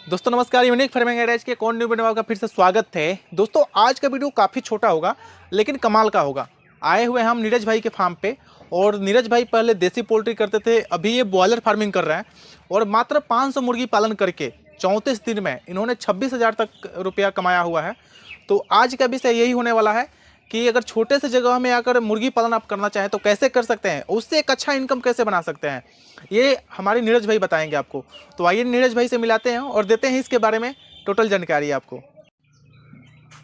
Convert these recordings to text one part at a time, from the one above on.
दोस्तों नमस्कार, unique farming garage के कौन न्यू वीडियो में आपका फिर से स्वागत है। दोस्तों आज का वीडियो काफ़ी छोटा होगा लेकिन कमाल का होगा। आए हुए हम नीरज भाई के फार्म पे और नीरज भाई पहले देसी पोल्ट्री करते थे, अभी ये बॉयलर फार्मिंग कर रहे हैं और मात्र 500 मुर्गी पालन करके 34 दिन में इन्होंने 26,000 तक रुपया कमाया हुआ है। तो आज का विषय यही होने वाला है कि अगर छोटे से जगह में आकर मुर्गी पालन आप करना चाहें तो कैसे कर सकते हैं, उससे एक अच्छा इनकम कैसे बना सकते हैं, ये हमारे नीरज भाई बताएंगे आपको। तो आइए नीरज भाई से मिलाते हैं और देते हैं इसके बारे में टोटल जानकारी आपको।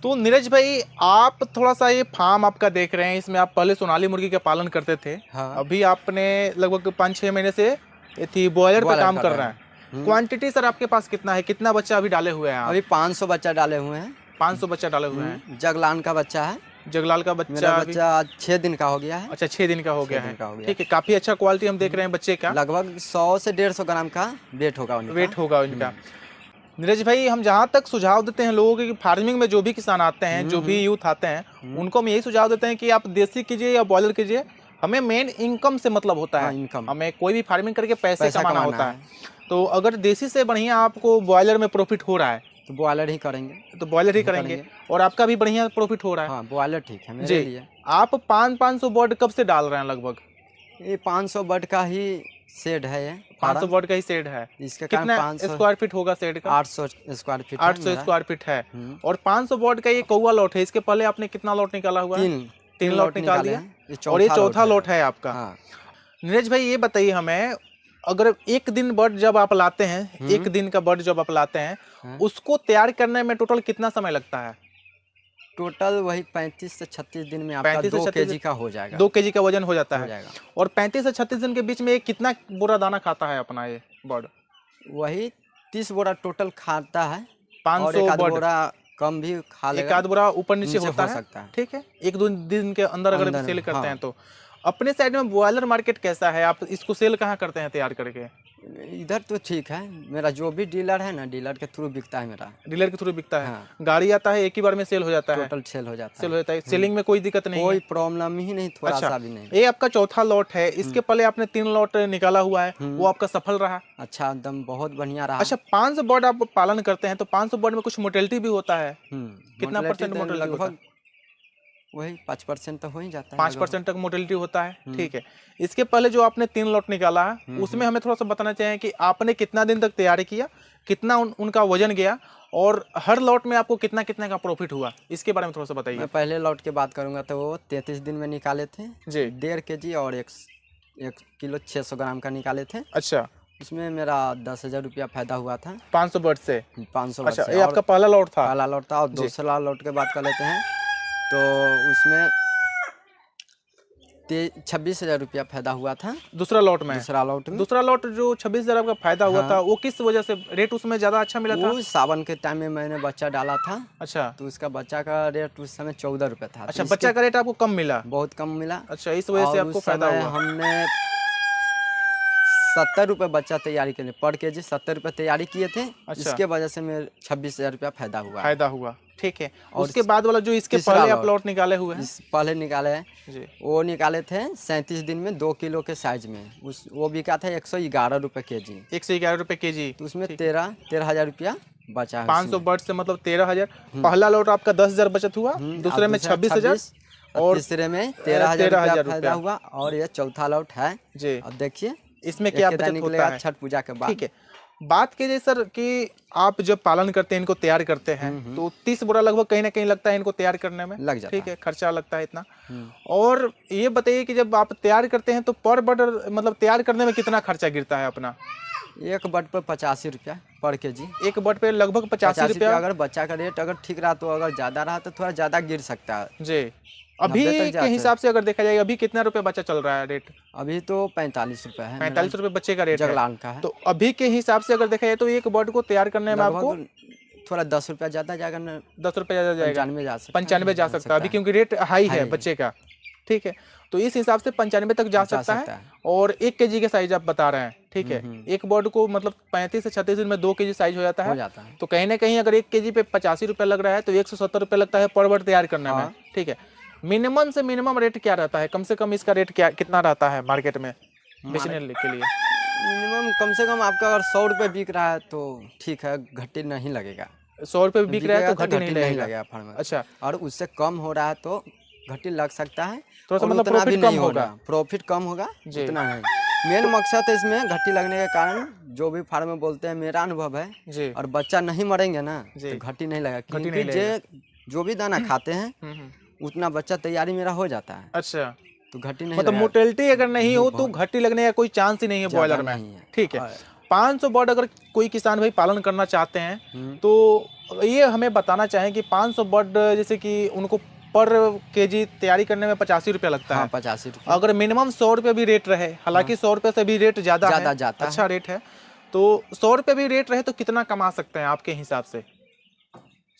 तो नीरज भाई आप थोड़ा सा ये फार्म आपका देख रहे हैं, इसमें आप पहले सोनाली मुर्गी का पालन करते थे। हाँ। अभी आपने लगभग 5-6 महीने से ये बॉयलर पे काम कर रहे हैं। क्वांटिटी सर आपके पास कितना है, कितना बच्चा अभी डाले हुए हैं आप? अभी 500 बच्चा डाले हुए हैं। 500 बच्चा डाले हुए हैं। जगलान का बच्चा है। जगलाल का बच्चा मेरा बच्चा 6 दिन का हो गया है। अच्छा 6 दिन का हो गया है। का हो गया। ठीक है, काफी अच्छा क्वालिटी हम देख रहे हैं बच्चे का। लगभग 100 से 150 ग्राम का वेट होगा इनका। नीरज भाई हम जहाँ तक सुझाव देते हैं लोगों के कि फार्मिंग में जो भी किसान आते हैं, जो भी यूथ आते हैं, उनको हम यही सुझाव देते हैं कि आप देसी कीजिए या बॉयलर कीजिए, हमें मेन इनकम से मतलब होता है। इनकम हमें कोई भी फार्मिंग करके पैसे कमाना होता है। तो अगर देसी से बढ़िया आपको बॉयलर में प्रॉफिट हो रहा है तो बॉयलर ही करेंगे। तो बॉयलर ही करेंगे और आपका भी बढ़िया प्रॉफिट हो रहा है। हाँ, बॉयलर ठीक है मेरे लिए। आप 500 बर्ड कब से डाल रहे हैं? लगभग ये 500 बर्ड का ही शेड है। ये 500 बर्ड का ही शेड है। इसका कितना 500 स्क्वायर फीट होगा शेड का? 800 स्क्वायर फीट। 800 स्क्वायर फीट है। और 500 बर्ड का ये कौवा लॉट है। इसके पहले आपने कितना लॉट निकाला हुआ है? तीन लॉट निकाल दिया और ये चौथा लॉट है आपका। नीरज भाई ये बताइए हमें, अगर एक दिन बर्ड जब आप लाते हैं, एक दिन का बर्ड जब आप लाते हैं, उसको तैयार करने में टोटल कितना समय लगता है? टोटल वही 35 से 36 दिन में आपका 2 केजी का हो जाएगा। 2 केजी का वजन हो जाता है। और 35 से 36 दिन के बीच में कितना बोरा दाना खाता है अपना ये बर्ड? वही 30 बोरा टोटल खाता है। 500 बोरा कम भी खा लेगा। एक आध बोरा ऊपर नीचे होता है। ठीक है, एक दो दिन के अंदर अगर सेल करते हैं तो। अपने साइड में बॉयलर मार्केट कैसा है? आप इसको सेल कहाँ करते हैं तैयार करके? इधर तो ठीक है, मेरा जो भी डीलर है ना, डीलर के थ्रू बिकता है। मेरा डीलर के थ्रू बिकता है। गाड़ी आता है एक ही बार में सेल हो जाता है? टोटल सेल हो जाता है। सेलिंग में कोई दिक्कत नहीं, कोई प्रॉब्लम ही नहीं, थोड़ा सा भी नहीं। ये आपका चौथा लॉट है। इसके पहले आपने 3 लॉट निकाला हुआ है, वो आपका सफल रहा? अच्छा, एकदम बहुत बढ़िया रहा। अच्छा, 500 बर्ड आप पालन करते हैं तो 500 बर्ड में कुछ मोर्टेलिटी भी होता है? कितना परसेंट मोर्टेलिटी? लगभग वही 5% तो हो ही जाता है। 5% तक मोर्टेलिटी होता है। ठीक है, इसके पहले जो आपने 3 लॉट निकाला है, उसमें हमें थोड़ा सा बताना चाहिए कि आपने कितना दिन तक तैयारी किया, कितना उनका वजन गया और हर लॉट में आपको कितना कितना का प्रॉफिट हुआ, इसके बारे में थोड़ा सा बताइए। मैं पहले लॉट की बात करूंगा तो वो 33 दिन में निकाले थे जी। 1.5 केजी और 1 किलो 600 ग्राम का निकाले थे। अच्छा, उसमें मेरा 10,000 रुपया फायदा हुआ था 500 बर्ड से। 500 बर्ड से। ये आपका पहला लॉट था? पहला लॉट था। और दूसरा लॉट की बात कर लेते हैं तो उसमें 26,000 रुपया फायदा हुआ था दूसरा लॉट में। दूसरा लॉट जो 26,000 का फायदा हुआ था, वो किस वजह से? रेट उसमें ज्यादा अच्छा मिला था? सावन के टाइम में मैंने बच्चा डाला था। अच्छा, तो उसका बच्चा का रेट उस समय 14 रुपये था। अच्छा, बच्चा का रेट आपको कम मिला? बहुत कम मिला। अच्छा, इस वजह से आपको फायदा हुआ। हमने 70 रुपये बच्चा तैयारी के लिए पर केजी 70 रुपये तैयारी किए थे। इसके वजह से मेरे 26,000 रुपया फायदा हुआ। ठीक है, और उसके बाद वाला जो इसके पहले आप लॉट निकाले हुए हैं? पहले निकाले हैं, वो निकाले थे 37 दिन में 2 किलो के साइज में। वो बिका था 111 रुपये केजी। 111 रुपये केजी। तो उसमें 13,000 रुपया बचा है। 500 बर्ड से मतलब 13,000। पहला लॉट आपका 10,000 बचत हुआ, दूसरे में 26,000 और तीसरे में 13,000 फायदा हुआ। और ये चौथा लॉट है जी। अब देखिए इसमें क्या बचत होता है छठ पूजा के बाद। ठीक है, बात कीजिए सर कि आप जब पालन करते हैं, इनको तैयार करते हैं, तो 30 बोरा लगभग कहीं ना कहीं लगता है इनको तैयार करने में, लग जाता है। ठीक है, खर्चा लगता है इतना। और ये बताइए कि जब आप तैयार करते हैं तो पर बर्ड मतलब तैयार करने में कितना खर्चा गिरता है अपना? एक बर्ड पर 85 रुपया पर केजी। एक बर्ड पे लगभग 85 रुपया। अगर बच्चा का रेट अगर ठीक रहा तो, अगर ज्यादा रहा तो थोड़ा ज्यादा गिर सकता है जी। अभी के हिसाब से अगर देखा जाए, अभी कितना रुपए बच्चा चल रहा है रेट? अभी तो 45 रुपए है। 45 रुपए बच्चे का रेट जगलान का है। तो अभी के हिसाब से अगर देखा जाए तो एक बर्ड को तैयार करने में आपको थोड़ा 10 रुपया ज्यादा जाएगा ना? 10 रुपया ज्यादा जाएगा, 95 जा सकता है अभी, क्योंकि रेट हाई है बच्चे का। ठीक है, तो इस हिसाब से 95 तक जा सकता है। और 1 केजी के साइज आप बता रहे हैं। ठीक है, एक बर्ड को मतलब 35 से 36 दिन में 2 केजी साइज हो जाता है। तो कहीं ना कहीं अगर 1 केजी पे 85 रुपया लग रहा है तो 170 रुपया लगता है पर बर्ड तैयार करने में। ठीक है, मिनिमम से मिनिमम रेट क्या रहता है? कम से कम इसका रेट क्या कितना रहता है मार्केट में बेचने के लिए? मिनिमम कम से कम आपका अगर 100 रुपये बिक रहा है तो ठीक है, घट्टी नहीं लगेगा। 100 रुपये बिक रहा है तो घट्टी नहीं लगेगा फार्मर। अच्छा, और उससे कम हो रहा है तो घट्टी लग सकता है, तो मतलब प्रॉफिट कम होगा, प्रॉफिट कम होगा, इतना नहीं। मेन मकसद है इसमें घट्टी लगने के कारण, जो भी फार्मर बोलते हैं, मेरा अनुभव है जी। और बच्चा नहीं मरेंगे ना तो घट्टी नहीं लगेगा, क्योंकि जो भी दाना खाते हैं उतना बच्चा तैयारी मेरा हो जाता है। अच्छा, तो घट्टी नहीं, मतलब मोटेलिटी अगर नहीं हो तो घट्टी लगने का कोई चांस ही नहीं है बॉयलर में। ठीक है, 500 बर्ड अगर कोई किसान भाई पालन करना चाहते हैं तो ये हमें बताना चाहें कि 500 बर्ड जैसे कि उनको पर केजी तैयारी करने में 85 रुपया लगता है। 85 रुपया। अगर मिनिमम 100 रुपये भी रेट रहे, हालांकि 100 रुपये से भी रेट ज्यादा जाता अच्छा रेट है, तो 100 रुपये भी रेट रहे तो कितना कमा सकते हैं आपके हिसाब से?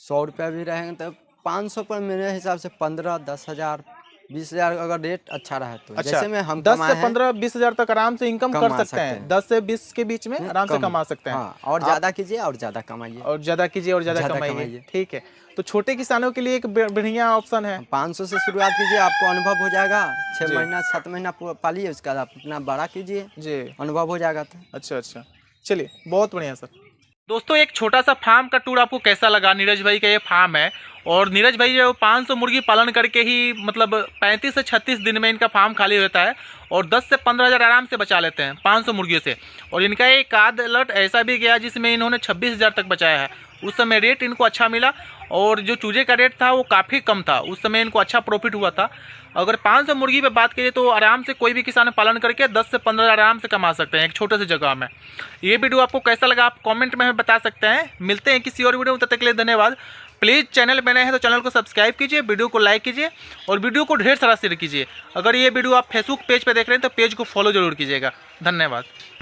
100 रुपया भी रहेंगे तो 500 पर मेरे हिसाब से 15, 10,000, 20,000 अगर रेट अच्छा रहा तो। अच्छा, जैसे में हम 10 से 15, 20,000 तक आराम से इनकम कर सकते हैं। 10 से 20 के बीच में आराम से कमा सकते हैं। और ज्यादा कीजिए और ज्यादा कमाइए, और ज्यादा कीजिए और ज्यादा कमाइए। ठीक है, तो छोटे किसानों के लिए एक बढ़िया ऑप्शन है। 500 से शुरुआत कीजिए, आपको अनुभव हो जाएगा। 6 महीना 7 महीना पालिए, उसके बाद आप अपना बड़ा कीजिए जी, अनुभव हो जाएगा। तो अच्छा, चलिए, बहुत बढ़िया सर। दोस्तों, एक छोटा सा फार्म का टूर आपको कैसा लगा? नीरज भाई का ये फार्म है, और नीरज भाई जो 500 मुर्गी पालन करके ही मतलब 35 से 36 दिन में इनका फार्म खाली होता है, और 10 से 15,000 आराम से बचा लेते हैं 500 मुर्गियों से। और इनका एक आध अलर्ट ऐसा भी गया जिसमें इन्होंने 26,000 तक बचाया है। उस समय रेट इनको अच्छा मिला, और जो चूजे का रेट था वो काफ़ी कम था, उस समय इनको अच्छा प्रॉफिट हुआ था। अगर 500 मुर्गी पे बात करिए तो आराम से कोई भी किसान पालन करके 10 से 15,000 आराम से कमा सकते हैं एक छोटे से जगह में। ये वीडियो आपको कैसा लगा आप कमेंट में हमें बता सकते हैं। मिलते हैं किसी और वीडियो में, तब तक के लिए धन्यवाद। प्लीज़ चैनल पे नए हैं तो चैनल को सब्सक्राइब कीजिए, वीडियो को लाइक कीजिए, और वीडियो को ढेर सारा शेयर कीजिए। अगर ये वीडियो आप फेसबुक पेज पे देख रहे हैं तो पेज को फॉलो जरूर कीजिएगा। धन्यवाद।